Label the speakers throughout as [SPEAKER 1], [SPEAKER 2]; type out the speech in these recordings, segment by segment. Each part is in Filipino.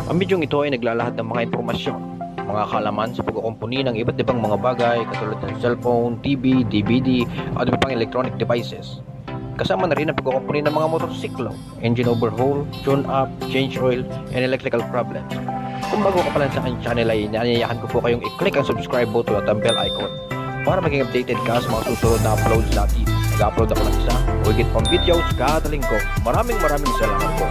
[SPEAKER 1] Ang bidyong ito ay naglalahad ng mga impormasyon, mga kaalaman sa pagkukumpuni ng iba't ibang mga bagay katulad ng cellphone, TV, DVD, at iba pang electronic devices. Kasama na rin ang pagkukumpuni ng mga motorsiklo, engine overhaul, tune-up, changeOil, and electrical problems. Kung bago ka pa lang sa aking channel ay inaanyayahan ko po kayong i-click ang subscribe button at ang bell icon para maging updated ka sa mga susunod na uploads natin. Nag-upload ako ng isa o higit pang videos kada linggo. Maraming salamat po.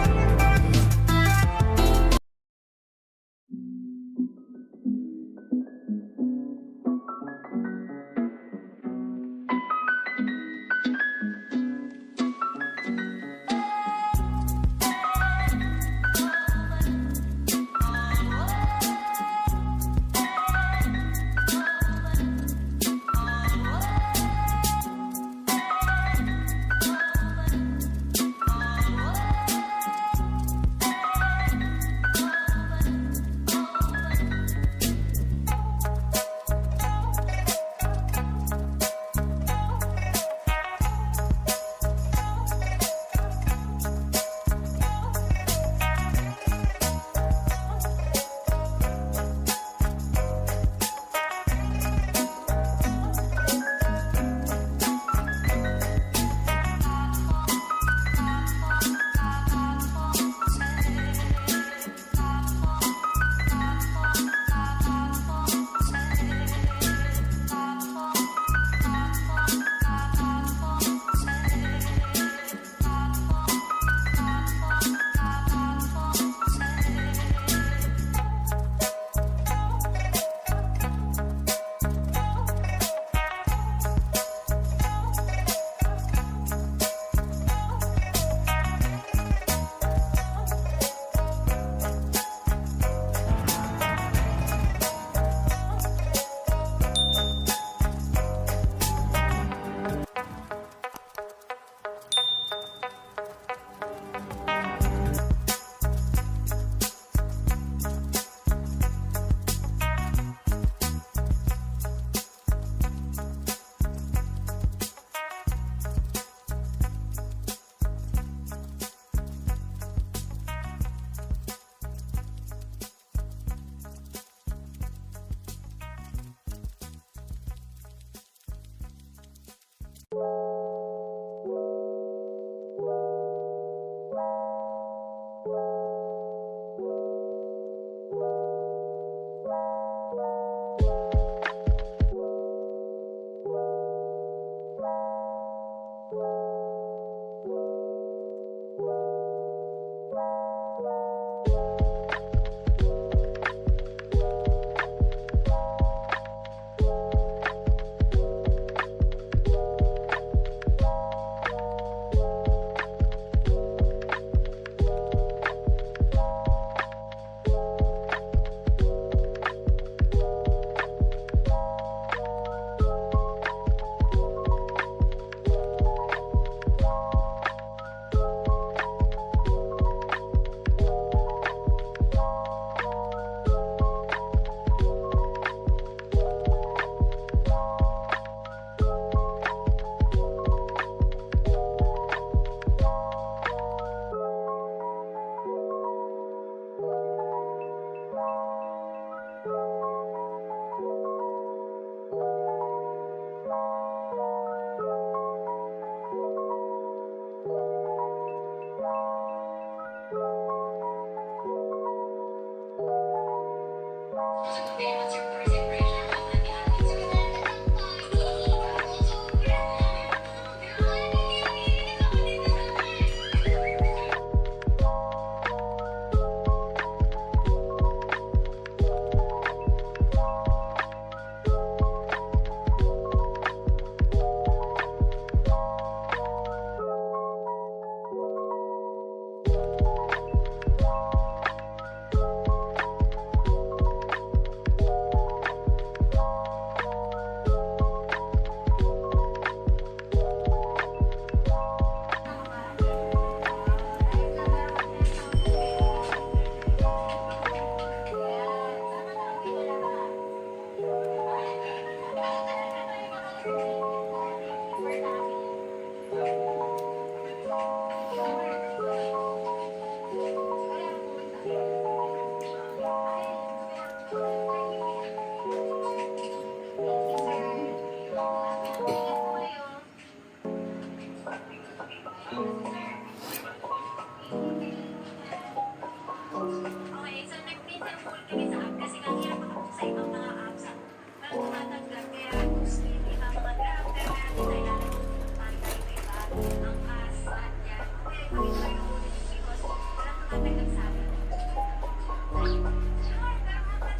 [SPEAKER 2] minsan full kami sa app kasi ang hirap makapag sa ibang mga apps. Walang tumatanggap kaya gusto yung ibang mga grab pero meron din tayo lalabas tayo iba ang kasan yan. Kaya kami tayo ulit because walang tumatanggap sa amin. Sure, pero maganda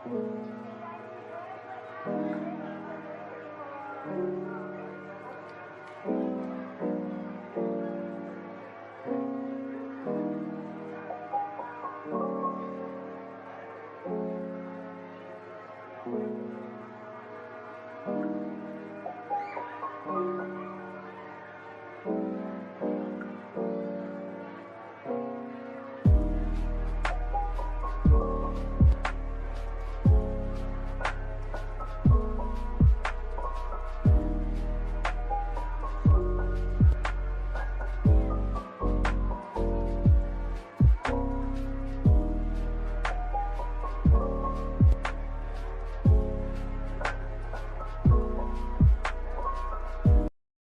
[SPEAKER 2] natin.